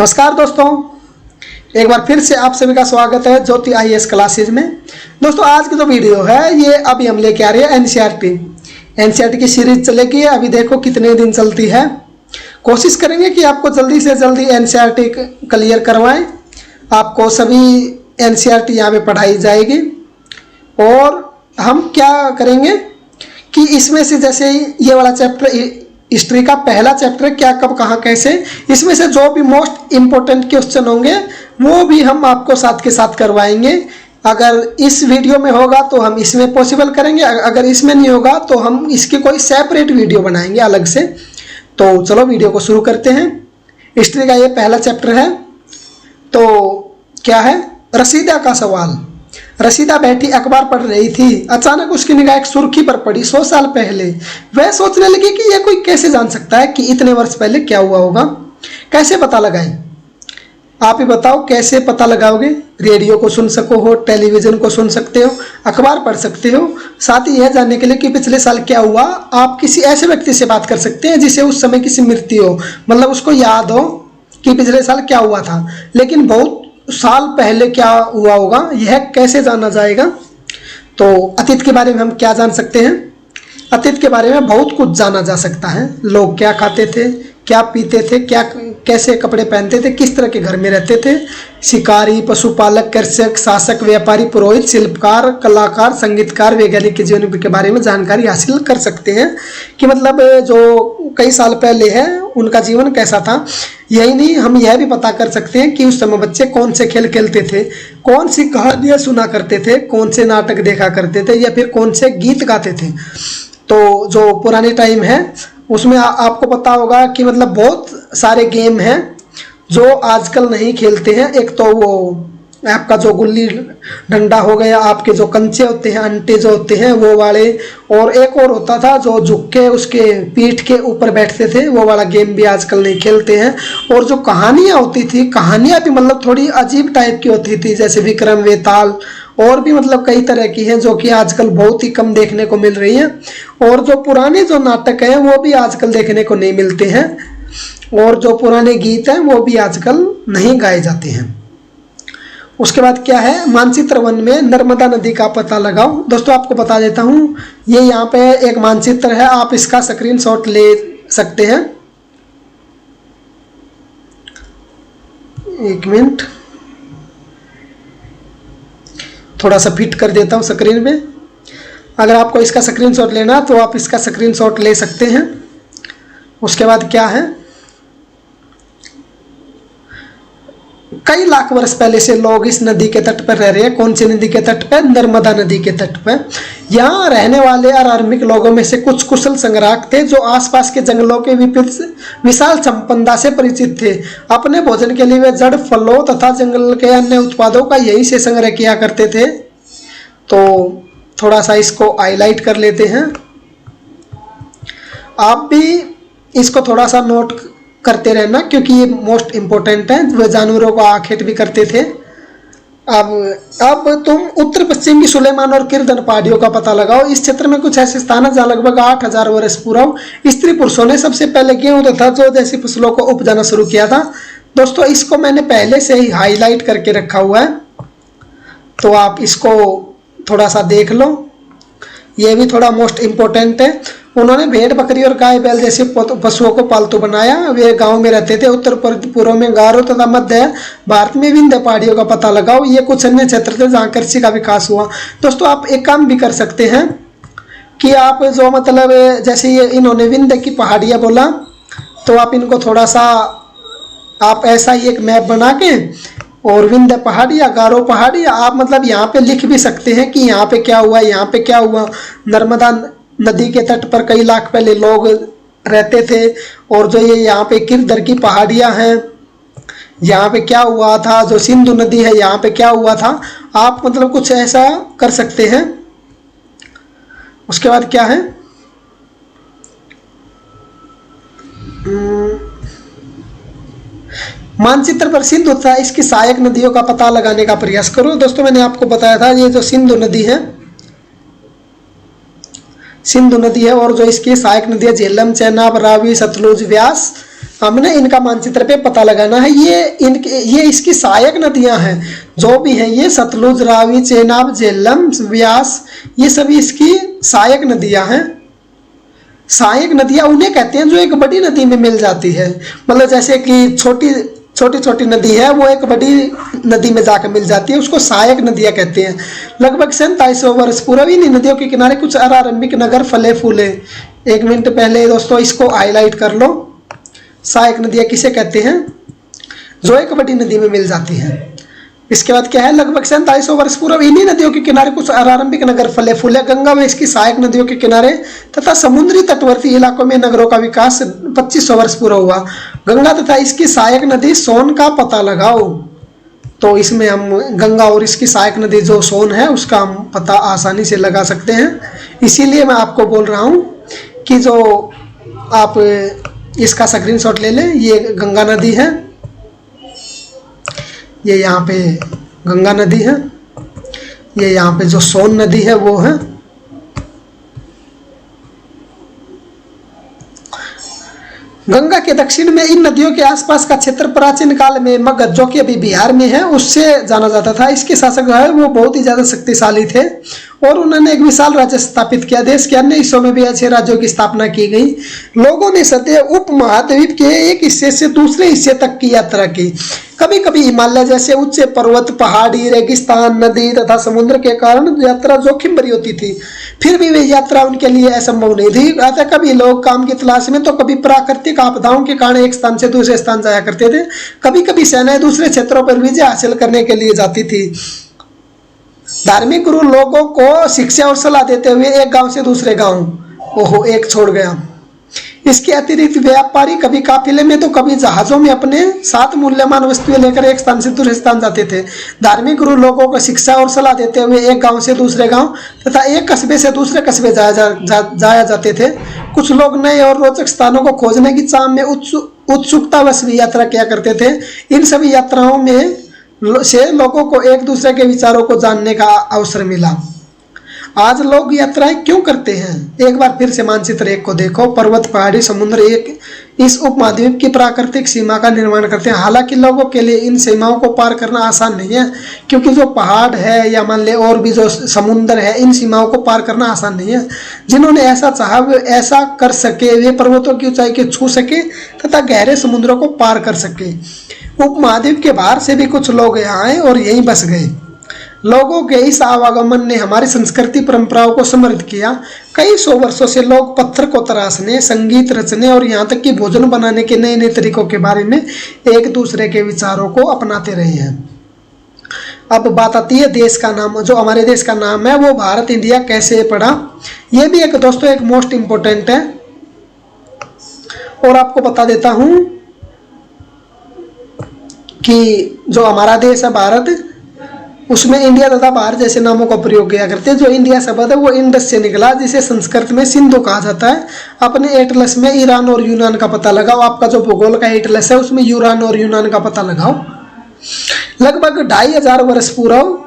नमस्कार दोस्तों, एक बार फिर से आप सभी का स्वागत है ज्योति आईएएस क्लासेज में। दोस्तों आज की जो वीडियो है ये अभी हम लेके आ रहे हैं एनसीईआरटी की सीरीज चलेगी। अभी देखो कितने दिन चलती है। कोशिश करेंगे कि आपको जल्दी से जल्दी एनसीईआरटी क्लियर करवाएं। आपको सभी एनसीईआरटी यहाँ पे पढ़ाई जाएगी और हम क्या करेंगे कि इसमें से जैसे ये वाला चैप्टर हिस्ट्री का पहला चैप्टर क्या कब कहाँ कैसे, इसमें से जो भी मोस्ट इम्पोर्टेंट क्वेश्चन होंगे वो भी हम आपको साथ के साथ करवाएंगे। अगर इस वीडियो में होगा तो हम इसमें पॉसिबल करेंगे, अगर इसमें नहीं होगा तो हम इसकी कोई सेपरेट वीडियो बनाएंगे अलग से। तो चलो वीडियो को शुरू करते हैं। हिस्ट्री का ये पहला चैप्टर है। तो क्या है, रसीदा का सवाल। रसीदा बैठी अखबार पढ़ रही थी, अचानक उसकी निगाह एक सुर्खी पर पड़ी। 100 साल पहले। वह सोचने लगी कि यह कोई कैसे जान सकता है कि इतने वर्ष पहले क्या हुआ होगा। कैसे पता लगाएं? आप ही बताओ, कैसे पता लगाओगे? रेडियो को सुन सको हो, टेलीविजन को सुन सकते हो, अखबार पढ़ सकते हो। साथ ही यह जानने के लिए कि पिछले साल क्या हुआ, आप किसी ऐसे व्यक्ति से बात कर सकते हैं जिसे उस समय की स्मृति हो, मतलब उसको याद हो कि पिछले साल क्या हुआ था। लेकिन बहुत साल पहले क्या हुआ होगा यह कैसे जाना जाएगा? तो अतीत के बारे में हम क्या जान सकते हैं? अतीत के बारे में बहुत कुछ जाना जा सकता है। लोग क्या खाते थे, क्या पीते थे, क्या कैसे कपड़े पहनते थे, किस तरह के घर में रहते थे। शिकारी, पशुपालक, कृषक, शासक, व्यापारी, पुरोहित, शिल्पकार, कलाकार, संगीतकार, वैज्ञानिक के जीवन के बारे में जानकारी हासिल कर सकते हैं कि मतलब जो कई साल पहले है उनका जीवन कैसा था। यही नहीं, हम यह भी पता कर सकते हैं कि उस समय बच्चे कौन से खेल खेलते थे, कौन सी कहानियाँ सुना करते थे, कौन से नाटक देखा करते थे या फिर कौन से गीत गाते थे। तो जो पुराने टाइम है उसमें आपको पता होगा कि मतलब बहुत सारे गेम हैं जो आजकल नहीं खेलते हैं। एक तो वो आपका जो गुल्ली डंडा हो गया, आपके जो कंचे होते हैं, अंटे जो होते हैं वो वाले, और एक और होता था जो झुक के उसके पीठ के ऊपर बैठते थे, वो वाला गेम भी आजकल नहीं खेलते हैं। और जो कहानियाँ होती थी, कहानियाँ भी मतलब थोड़ी अजीब टाइप की होती थी, जैसे विक्रम वेताल और भी मतलब कई तरह की हैं जो कि आजकल बहुत ही कम देखने को मिल रही हैं। और जो पुराने जो नाटक हैं वो भी आजकल देखने को नहीं मिलते हैं, और जो पुराने गीत हैं वो भी आजकल नहीं गाए जाते हैं। उसके बाद क्या है, मानचित्र वन में नर्मदा नदी का पता लगाओ। दोस्तों आपको बता देता हूँ, ये यहाँ पे एक मानचित्र है, आप इसका स्क्रीनशॉट ले सकते हैं। एक मिनट, थोड़ा सा फिट कर देता हूँ स्क्रीन पे। अगर आपको इसका स्क्रीनशॉट लेना तो आप इसका स्क्रीनशॉट ले सकते हैं। उसके बाद क्या है, कई लाख वर्ष पहले से लोग इस नदी के तट पर रह रहे हैं। कौन सी नदी के तट पर? नर्मदा नदी के तट पर। यहाँ रहने वाले आर्मिक लोगों में से कुछ कुशल संग्राहक थे जो आसपास के जंगलों के विशाल संपदा से परिचित थे। अपने भोजन के लिए वे जड़, फलों तथा जंगल के अन्य उत्पादों का यही से संग्रह किया करते थे। तो थोड़ा सा इसको हाईलाइट कर लेते हैं। आप भी इसको थोड़ा सा नोट करते रहना क्योंकि ये मोस्ट इम्पोर्टेंट है। वे जानवरों को आखेट भी करते थे। अब तुम उत्तर पश्चिम की सुलेमान और किरदन पहाड़ियों का पता लगाओ। इस क्षेत्र में कुछ ऐसे स्थान है जहाँ लगभग 8000 वर्ष पूर्व स्त्री पुरुषों ने सबसे पहले गेहूं तथा जौ जैसी फसलों को उपजाना शुरू किया था। दोस्तों इसको मैंने पहले से ही हाईलाइट करके रखा हुआ है, तो आप इसको थोड़ा सा देख लो। ये भी थोड़ा मोस्ट इम्पोर्टेंट है। उन्होंने भेड़, बकरी और गाय, बैल जैसे पशुओं को पालतू बनाया। वे गांव में रहते थे। उत्तर पूर्व में गारो तथा मध्य भारत में विंध्य पहाड़ियों का पता लगाओ। ये कुछ अन्य क्षेत्र थे जहाँ कृषि का विकास हुआ। दोस्तों आप एक काम भी कर सकते हैं कि आप जो मतलब जैसे ये इन्होंने विंध्य की पहाड़ियाँ बोला, तो आप इनको थोड़ा सा आप ऐसा ही एक मैप बना के और विंध्य पहाड़ी या गारो पहाड़ी आप मतलब यहाँ पे लिख भी सकते हैं कि यहाँ पे क्या हुआ, यहाँ पे क्या हुआ। नर्मदा नदी के तट पर कई लाख पहले लोग रहते थे, और जो ये यहाँ पे किरदर की पहाड़ियाँ हैं, यहाँ पे क्या हुआ था। जो सिंधु नदी है यहाँ पे क्या हुआ था। आप मतलब कुछ ऐसा कर सकते हैं। उसके बाद क्या है, मानचित्र पर सिंधु तथा इसकी सहायक नदियों का पता लगाने का प्रयास करो। दोस्तों मैंने आपको बताया था ये जो सिंधु नदी है, सिंधु नदी है, और जो इसकी सहायक नदी है झेलम, चेनाब, रावी, सतलुज, व्यास हमने इनका मानचित्र पे पता लगाना है। ये इसकी सहायक नदियां हैं जो भी हैं, ये सतलुज, रावी, चेनाब, झेलम, व्यास, ये सभी इसकी सहायक नदियां हैं। सहायक नदियां उन्हें कहते हैं जो एक बड़ी नदी में मिल जाती है। मतलब जैसे कि छोटी छोटी नदी है वो एक बड़ी नदी में जाकर मिल जाती है, उसको सहायक नदियां कहते हैं। लगभग 2700 वर्ष पूर्व इन नदियों के किनारे कुछ आरंभिक नगर फले फूले। 1 मिनट पहले दोस्तों इसको हाईलाइट कर लो। सहायक नदियां किसे कहते हैं? जो एक बड़ी नदी में मिल जाती है। इसके बाद क्या है? लगभग 2700 वर्ष पूर्व इन्हीं नदियों के किनारे कुछ आरंभिक नगर फले फूले। गंगा व इसकी सहायक नदियों के किनारे तथा समुद्री तटवर्ती इलाकों में नगरों का विकास 2500 वर्ष पूर्व हुआ। गंगा तथा इसकी सहायक नदी सोन का पता लगाओ। तो इसमें हम गंगा और इसकी सहायक नदी जो सोन है उसका हम पता आसानी से लगा सकते हैं। इसीलिए मैं आपको बोल रहा हूँ कि जो आप इसका स्क्रीनशॉट ले लें। ये गंगा नदी है, ये यहाँ पे गंगा नदी है, ये यहाँ पे जो सोन नदी है वो है। गंगा के दक्षिण में इन नदियों के आसपास का क्षेत्र प्राचीन काल में मगध, जो कि अभी बिहार में है, उससे जाना जाता था। इसके शासक जो है वो बहुत ही ज्यादा शक्तिशाली थे और उन्होंने एक विशाल राज्य स्थापित किया। देश के अन्य हिस्सों में भी अच्छे राज्यों की स्थापना की गई। लोगों ने सदैव उप महाद्वीप के एक हिस्से से दूसरे हिस्से तक की यात्रा की। कभी कभी हिमालय जैसे उच्च पर्वत, पहाड़ी, रेगिस्तान, नदी तथा समुद्र के कारण यात्रा जोखिम भरी होती थी। फिर भी वे यात्रा उनके लिए असंभव नहीं थी। अतः कभी लोग काम की तलाश में तो कभी प्राकृतिक आपदाओं के कारण एक स्थान से दूसरे स्थान जाया करते थे। कभी कभी सेनाएं दूसरे क्षेत्रों पर विजय हासिल करने के लिए जाती थी। धार्मिक गुरु लोगों को शिक्षा और सलाह देते हुए एक गांव से दूसरे गांव एक छोड़ गया। इसके अतिरिक्त व्यापारी कभी काफिले में तो कभी जहाजों में अपने साथ मूल्यवान वस्तुएं लेकर एक स्थान से दूसरे स्थान जाते थे। धार्मिक गुरु लोगों को शिक्षा और सलाह देते हुए एक गांव से दूसरे गांव तथा एक कस्बे से दूसरे कस्बे जाया जाते थे। कुछ लोग नए और रोचक स्थानों को खोजने की चाह में उत्सुकतावश भी यात्रा किया करते थे। इन सभी यात्राओं में से लोगों को एक दूसरे के विचारों को जानने का अवसर मिला। आज लोग यात्राएं क्यों करते हैं? एक बार फिर से मानचित्र 1 को देखो। पर्वत, पहाड़ी, समुद्र एक इस उपमहाद्वीप की प्राकृतिक सीमा का निर्माण करते हैं। हालांकि लोगों के लिए इन सीमाओं को पार करना आसान नहीं है, क्योंकि जो पहाड़ है या मान ले और भी जो समुद्र है, इन सीमाओं को पार करना आसान नहीं है। जिन्होंने ऐसा चाहा वे ऐसा कर सके, वे पर्वतों की ऊंचाई को छू सके तथा गहरे समुद्रों को पार कर सके। उपमहाद्वीप के बाहर से भी कुछ लोग यहाँ आए और यहीं बस गए। लोगों के इस आवागमन ने हमारी संस्कृति परंपराओं को समृद्ध किया। कई सौ वर्षों से लोग पत्थर को तराशने, संगीत रचने और यहाँ तक कि भोजन बनाने के नए नए तरीकों के बारे में एक दूसरे के विचारों को अपनाते रहे हैं। अब बात आती है देश का नाम। जो हमारे देश का नाम है वो भारत, इंडिया कैसे पड़ा, ये भी एक दोस्तों एक मोस्ट इम्पोर्टेंट है। और आपको बता देता हूँ कि जो हमारा देश है भारत, उसमें इंडिया तथा भारत जैसे नामों का प्रयोग किया करते हैं। जो इंडिया शब्द है वो इंडस से निकला, जिसे संस्कृत में सिंधु कहा जाता है। अपने एटलस में ईरान और यूनान का पता लगाओ। आपका जो भूगोल का एटलस है उसमें ईरान और यूनान का पता लगाओ। लगभग 2500 वर्ष पूर्व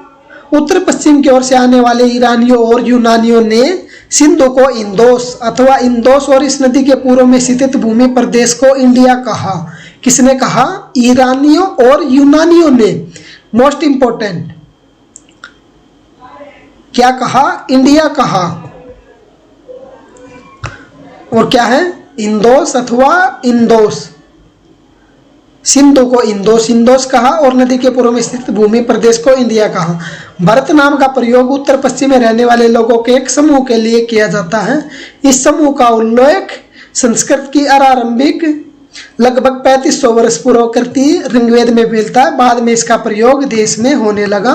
उत्तर पश्चिम की ओर से आने वाले ईरानियों और यूनानियों ने सिंधु को इंदोस अथवा इंदोस और इस नदी के पूर्व में स्थित भूमि प्रदेश को इंडिया कहा। किसने कहा? ईरानियों और यूनानियों ने। मोस्ट इंपोर्टेंट, क्या कहा? इंडिया कहा। और क्या है? इंदोस अथवा इंदोस। सिंधु को इंदोस कहा और नदी के पूर्व में स्थित भूमि प्रदेश को इंडिया कहा। भारत नाम का प्रयोग उत्तर पश्चिम में रहने वाले लोगों के एक समूह के लिए किया जाता है। इस समूह का उल्लेख संस्कृत की आरंभिक लगभग 3500 वर्ष पूर्व कृति ऋग्वेद में मिलता है। बाद में इसका प्रयोग देश में होने लगा।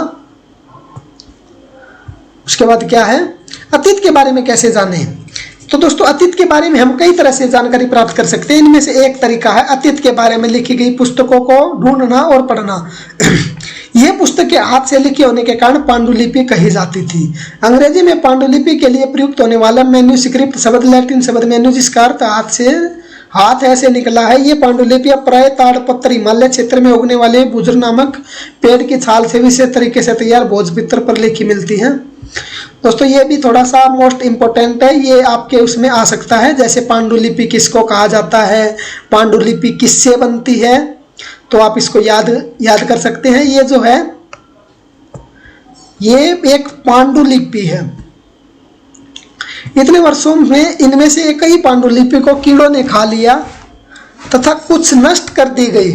उसके बाद क्या है? अतीत के बारे में कैसे जानें? तो दोस्तों अतीत के बारे में हम कई तरह से जानकारी प्राप्त कर सकते हैं। इनमें से एक तरीका है अतीत के बारे में लिखी गई पुस्तकों को ढूंढना और पढ़ना। ये पुस्तकें हाथ से लिखी होने के कारण पांडुलिपि कही जाती थी। अंग्रेजी में पांडुलिपि के लिए प्रयुक्त होने वाला मैन्यूस्क्रिप्ट शब्द लैटिन शब्द मैन्यू, जिसका अर्थ हाथ ऐसे निकला है। ये पांडुलिपियां प्राय ताड़पत्र हिमालय क्षेत्र में उगने वाले बुजुर्ग नामक पेड़ की छाल से विशेष तरीके से तैयार भोजपत्र पर लिखी मिलती हैं। दोस्तों ये भी थोड़ा सा मोस्ट इम्पोर्टेंट है, ये आपके उसमें आ सकता है। जैसे पांडुलिपि किसको कहा जाता है, पांडुलिपि किससे बनती है, तो आप इसको याद कर सकते हैं। ये जो है ये एक पांडुलिपि है। इतने वर्षों में इनमें से कई पांडुलिपि को कीड़ों ने खा लिया तथा कुछ नष्ट कर दी गई।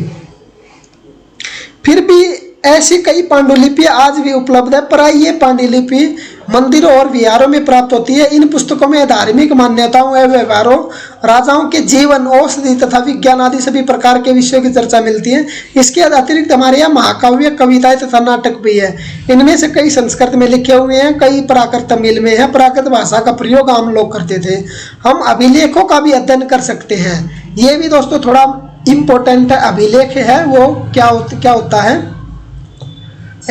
फिर भी ऐसी कई पांडुलिपियां आज भी उपलब्ध है। प्राय ये पांडुलिपि मंदिरों और विहारों में प्राप्त होती है। इन पुस्तकों में धार्मिक मान्यताओं एवं व्यवहारों, राजाओं के जीवन, औषधि तथा विज्ञान आदि सभी प्रकार के विषयों की चर्चा मिलती है। इसके अतिरिक्त हमारे यहाँ महाकाव्य, कविताएं तथा नाटक भी है। इनमें से कई संस्कृत में लिखे हुए हैं, कई प्राकृत तमिल में है। प्राकृत भाषा का प्रयोग आम लोग करते थे। हम अभिलेखों का भी अध्ययन कर सकते हैं। ये भी दोस्तों थोड़ा इम्पोर्टेंट अभिलेख है। वो क्या होता है,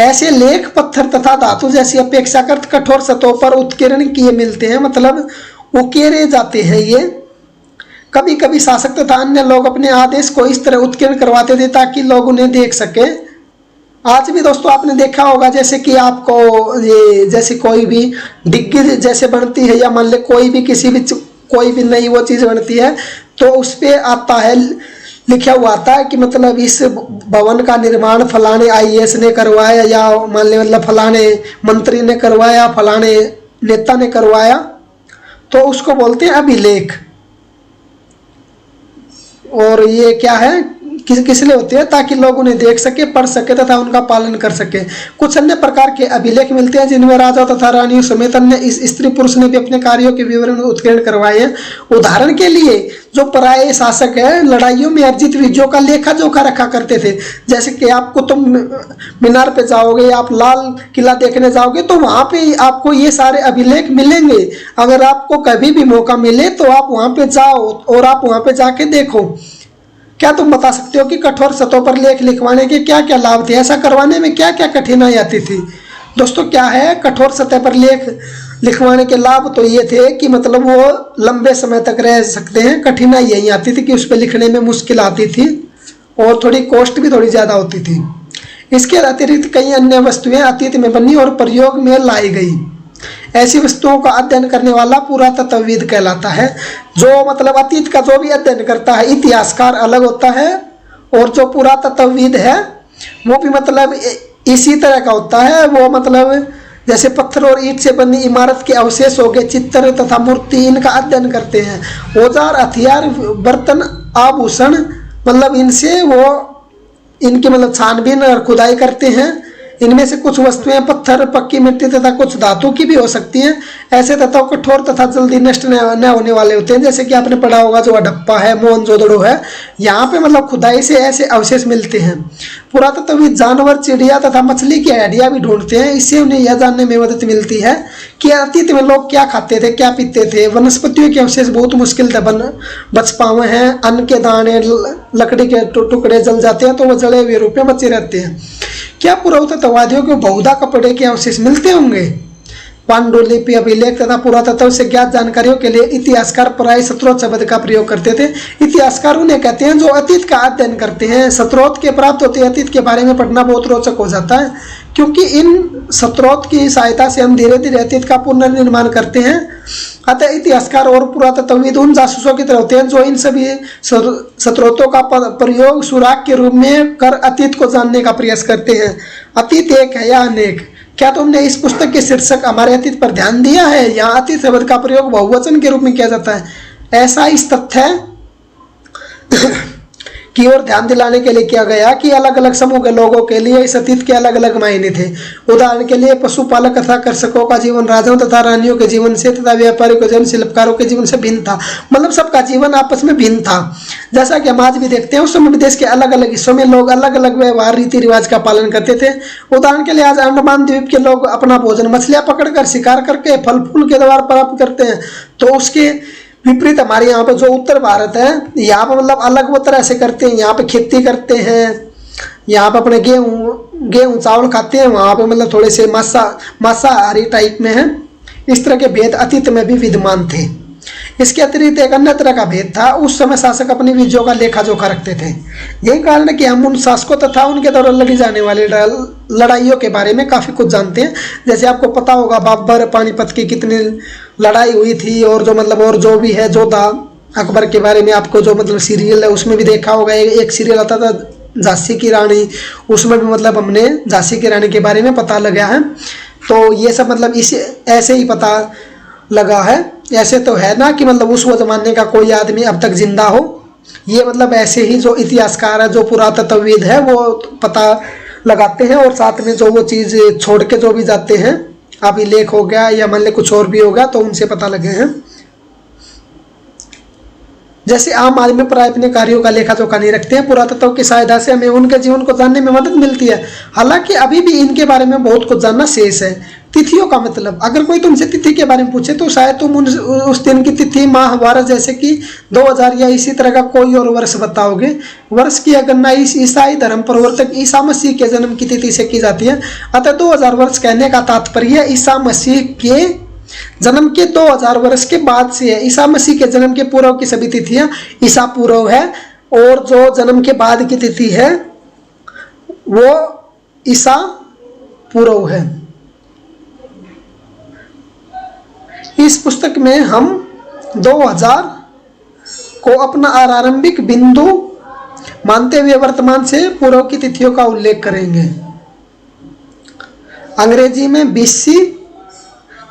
ऐसे लेख पत्थर तथा धातु जैसी अपेक्षाकृत कठोर सतहों पर उत्कीर्ण किए मिलते हैं, मतलब उकेरे जाते हैं। ये कभी कभी शासक तथा अन्य लोग अपने आदेश को इस तरह उत्कीर्ण करवाते थे ताकि लोग उन्हें देख सके। आज भी दोस्तों आपने देखा होगा, जैसे कि आपको ये जैसे कोई भी डिग्गी जैसे बनती है, या मान ले कोई भी नई वो चीज़ बनती है, तो उस पर आता है, लिखा हुआ आता है कि मतलब इस भवन का निर्माण फलाने IAS ने करवाया, या मान ले मतलब फलाने मंत्री ने करवाया, फलाने नेता ने करवाया, तो उसको बोलते हैं अभिलेख। और ये क्या है, किस लिए होते हैं, ताकि लोग उन्हें देख सके, पढ़ सके तथा उनका पालन कर सके। कुछ अन्य प्रकार के अभिलेख मिलते हैं जिनमें राजा तथा रानियों समेत अन्य इस स्त्री पुरुष ने भी अपने कार्यों के विवरण उत्कीर्ण करवाए हैं। उदाहरण के लिए जो पराये शासक है लड़ाइयों में अर्जित विजयों का लेखा जोखा रखा करते थे। जैसे कि आप कुतुब मीनार पे जाओगे, आप लाल किला देखने जाओगे, तो वहाँ पे आपको ये सारे अभिलेख मिलेंगे। अगर आपको कभी भी मौका मिले तो आप वहाँ पे जाओ और आप वहाँ पे जाके देखो। क्या तुम बता सकते हो कि कठोर सतहों पर लेख लिखवाने के क्या क्या लाभ थे, ऐसा करवाने में क्या क्या कठिनाई आती थी? दोस्तों क्या है, कठोर सतह पर लेख लिखवाने के लाभ तो ये थे कि मतलब वो लंबे समय तक रह सकते हैं। कठिनाई यही आती थी कि उस पर लिखने में मुश्किल आती थी और थोड़ी कॉस्ट भी थोड़ी ज़्यादा होती थी। इसके अतिरिक्त कई अन्य वस्तुएं अतीत में बनी और प्रयोग में लाई गई। ऐसी वस्तुओं का अध्ययन करने वाला पुरातत्वविद कहलाता है। जो मतलब अतीत का जो भी अध्ययन करता है, इतिहासकार अलग होता है, और जो पुरातत्वविद है वो भी मतलब इसी तरह का होता है। वो मतलब जैसे पत्थर और ईंट से बनी इमारत के अवशेष हो गए, चित्र तथा मूर्ति, इनका अध्ययन करते हैं। औजार, हथियार, बर्तन, आभूषण, मतलब इनसे वो इनकी मतलब छानबीन और खुदाई करते हैं। इनमें से कुछ वस्तुएं पत्थर, पक्की मिट्टी तथा कुछ धातु की भी हो सकती हैं। ऐसे तत्व कठोर तथा जल्दी नष्ट न होने वाले होते हैं। जैसे कि आपने पढ़ा होगा जो हड़प्पा है, मोहनजोदड़ो है, यहाँ पे मतलब खुदाई से ऐसे अवशेष मिलते हैं। पुरातत्वविद जानवर, चिड़िया तथा मछली की हड्डियां भी ढूंढते हैं। इससे उन्हें यह जानने में मदद मिलती है कि अतीत में लोग क्या खाते थे, क्या पीते थे। वनस्पतियों के अवशेष बहुत मुश्किल से बच पाए हैं। अन्न के दाने, लकड़ी के टुकड़े जल जाते हैं तो वो जले हुए रूप में बचे रहते हैं। क्या पुरातत्ववादियों को बहुधा कपड़े के अवशेष मिलते होंगे? पांडुलिपि, अभिलेख तथा पुरातत्व से ज्ञात जानकारियों के लिए इतिहासकार प्राय स्रोत शब्द का प्रयोग करते थे। इतिहासकार उन्हें कहते हैं जो अतीत का अध्ययन करते हैं। स्रोत के प्राप्त होते अतीत के बारे में पढ़ना बहुत रोचक हो जाता है, क्योंकि इन स्रोत की सहायता से हम धीरे धीरे अतीत का पुनर्निर्माण करते हैं। अतः इतिहासकार और पुरातत्वविद उन जासूसों की तरह होते हैं जो इन सभी स्रोतों का प्रयोग सुराग के रूप में कर अतीत को जानने का प्रयास करते हैं। अतीत एक है या अनेक? क्या तुमने इस पुस्तक के शीर्षक हमारे अतीत पर ध्यान दिया है? यहाँ अतीत शब्द का प्रयोग बहुवचन के रूप में किया जाता है। ऐसा इस तथ्य की ओर ध्यान दिलाने के लिए किया गया कि अलग अलग समूह के लोगों के लिए इस अतीत के अलग अलग मायने थे। उदाहरण के लिए पशुपालक तथा कृषकों का जीवन राजाओं तथा रानियों के जीवन से तथा व्यापारियों के जीवन, शिल्पकारों के जीवन से भिन्न था। मतलब सबका जीवन आपस में भिन्न था। जैसा कि हम आज भी देखते हैं, उस समय देश के अलग अलग हिस्सों में लोग अलग अलग व्यवहार, रीति रिवाज का पालन करते थे। उदाहरण के लिए आज अंडमान द्वीप के लोग अपना भोजन मछलियां पकड़कर, शिकार करके, फल फूल के द्वारा प्राप्त करते हैं। तो उसके विपरीत हमारे यहाँ पे जो उत्तर भारत है, यहाँ पे मतलब अलग वो तरह से करते हैं। यहाँ पे खेती करते हैं, यहाँ पे अपने गेहूँ चावल खाते हैं। वहाँ पे मतलब थोड़े से मांसाहारी टाइप में है। इस तरह के भेद अतीत में भी विद्यमान थे। इसके अतिरिक्त एक अन्य तरह का भेद था। उस समय शासक अपनी विजयों का लेखा जोखा रखते थे। यही कारण है कि हम उन शासकों तथा उनके द्वारा लड़ी जाने वाली लड़ाइयों के बारे में काफ़ी कुछ जानते हैं। जैसे आपको पता होगा बाबर पानीपत की कितनी लड़ाई हुई थी, और जो मतलब और जो भी है जोधा अकबर के बारे में आपको जो मतलब सीरियल है उसमें भी देखा होगा। एक सीरियल आता था झांसी की रानी, उसमें भी मतलब हमने झांसी की रानी के बारे में पता लगा है। तो ये सब मतलब इस ऐसे ही पता लगा है। ऐसे तो है ना कि मतलब उस ज़माने का कोई आदमी अब तक जिंदा हो, ये मतलब ऐसे ही जो इतिहासकार है, जो पुरातत्वविद है, वो पता लगाते हैं। और साथ में जो वो चीज़ छोड़ के जो भी जाते हैं, अभिलेख हो गया या मान ले कुछ और भी हो गया, तो उनसे पता लगे हैं। जैसे आम आदमी प्राय अपने कार्यों का लेखा जोखा नहीं रखते हैं, पुरातत्व की सहायता से हमें उनके जीवन को जानने में मदद मिलती है। हालांकि अभी भी इनके बारे में बहुत कुछ जानना शेष है। तिथियों का मतलब, अगर कोई तुमसे तिथि के बारे में पूछे तो शायद तुम उस दिन की तिथि, माह, वर्ष जैसे कि 2000 या इसी तरह का कोई और वर्ष बताओगे। वर्ष की गणना ईसाई धर्म प्रवर्तक ईसा मसीह के जन्म की तिथि से की जाती है। अतः 2000 वर्ष कहने का तात्पर्य ईसा मसीह के जन्म के 2000 वर्ष के बाद से है। ईसा मसीह के जन्म के पूर्व की सभी तिथियां ईसा पूर्व है, और जो जन्म के बाद की तिथि है वो ईसा पूर्व है। इस पुस्तक में हम 2000 को अपना आरंभिक बिंदु मानते हुए वर्तमान से पूर्व की तिथियों का उल्लेख करेंगे। अंग्रेजी में BC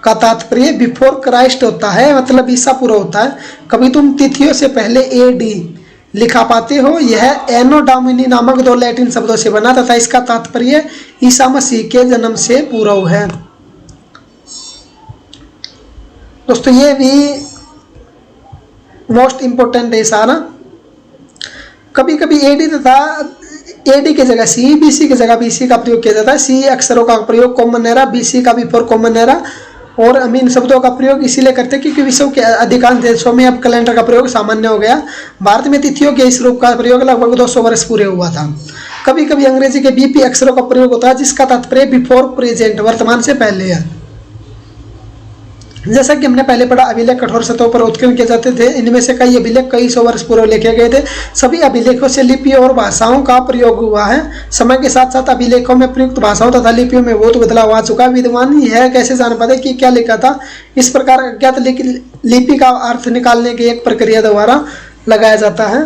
का तात्पर्य बिफोर क्राइस्ट होता है, मतलब ईसा पूर्व होता है। कभी तुम तिथियों से पहले AD लिखा पाते हो। यह एनो डोमिनी नामक 2 लैटिन शब्दों से बना तथा इसका तात्पर्य ईसा मसीह के जन्म से पूर्व है। दोस्तों ये भी मोस्ट इम्पोर्टेंट है सारा। कभी कभी AD तथा AD की जगह C, BC की जगह BC का प्रयोग किया जाता है। C अक्षरों का प्रयोग कॉमन एरा, BC का बिफोर कॉमन एरा, और हम इन शब्दों का प्रयोग इसीलिए करते हैं क्योंकि विश्व के अधिकांश देशों में अब कैलेंडर का प्रयोग सामान्य हो गया। भारत में तिथियों के इस रूप का प्रयोग लगभग 200 वर्ष पूरे हुआ था। कभी कभी अंग्रेजी के BP अक्षरों का प्रयोग होता है जिसका तात्पर्य बिफोर प्रेजेंट, वर्तमान से पहले है। जैसा कि हमने पहले पढ़ा, अभिलेख कठोर सतहों पर उत्कीर्ण किए जाते थे। इनमें से कई अभिलेख कई सौ वर्ष पूर्व लिखे गए थे। सभी अभिलेखों से लिपियों और भाषाओं का प्रयोग हुआ है। समय के साथ साथ अभिलेखों में प्रयुक्त भाषाओं तथा लिपियों में बहुत बदलाव आ चुका है। विद्वान यह कैसे जान पाते कि क्या लिखा था। इस प्रकार अज्ञात लिपि का अर्थ निकालने की एक प्रक्रिया द्वारा लगाया जाता है।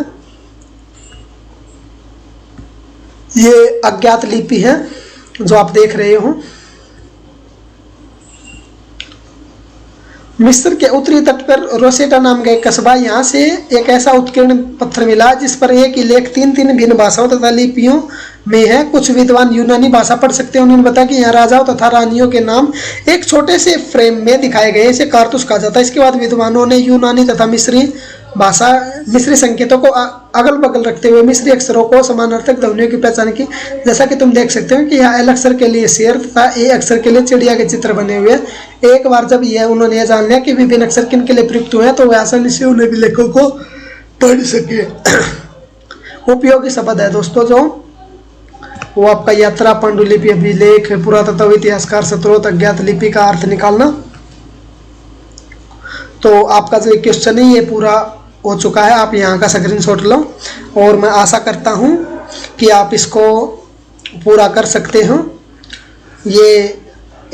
ये अज्ञात लिपि है जो आप देख रहे हो। मिस्र के उत्तरी तट पर रोसेटा नाम का एक कस्बा, यहाँ से एक ऐसा उत्कीर्ण पत्थर मिला जिस पर एक ही लेख 3 भिन्न भाषाओं तथा लिपियों में है। कुछ विद्वान यूनानी भाषा पढ़ सकते हैं। उन्होंने बताया कि यहाँ राजाओं तथा रानियों के नाम एक छोटे से फ्रेम में दिखाए गए। इसे कारतूस कहा जाता है। इसके बाद विद्वानों ने यूनानी तथा मिस्री संकेतों को अगल बगल रखते हुए मिस्री अक्षरों को समानार्थक ध्वनियों की पहचान की। जैसा कि तुम देख सकते हो कि यहाँ L अक्षर के लिए शेर तथा A अक्षर के लिए चिड़िया के चित्र बने हुए हैं। एक बार जब उन्होंने यह जान लिया कि विभिन्न अक्षर किन के लिए प्रयुक्त हुए हैं, तो वे आसानी से उन्हें अभिलेखों को पढ़ सके। उपयोगी शब्द है दोस्तों जो वो आपका यात्रा, पांडुलिपि, अभिलेख, पुरातत्व, इतिहासकार, स्रोत, अज्ञात लिपि का अर्थ निकालना। तो आपका जो क्वेश्चन है ये पूरा हो चुका है। आप यहाँ का स्क्रीनशॉट लो, और मैं आशा करता हूँ कि आप इसको पूरा कर सकते हो। ये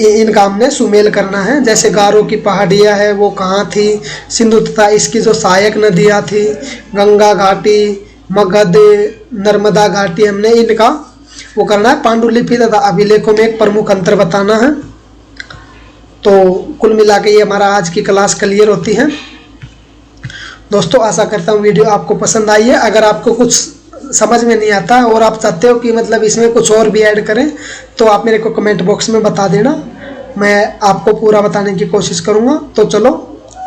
इनका हमने सुमेल करना है। जैसे गारो की पहाड़ियाँ है वो कहाँ थी, सिंधु तथा इसकी जो सहायक नदियाँ थी, गंगा घाटी, मगध, नर्मदा घाटी, हमने इनका वो करना है। पांडुलिपि तथा अभिलेखों में एक प्रमुख अंतर बताना है। तो कुल मिला के ये हमारा आज की क्लास क्लियर होती है। दोस्तों आशा करता हूँ वीडियो आपको पसंद आई है। अगर आपको कुछ समझ में नहीं आता और आप चाहते हो कि मतलब इसमें कुछ और भी ऐड करें, तो आप मेरे को कमेंट बॉक्स में बता देना। मैं आपको पूरा बताने की कोशिश करूँगा। तो चलो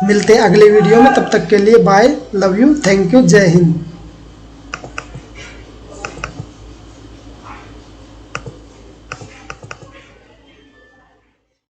मिलते हैं अगले वीडियो में। तब तक के लिए bye, love you, thank you, जय हिंद।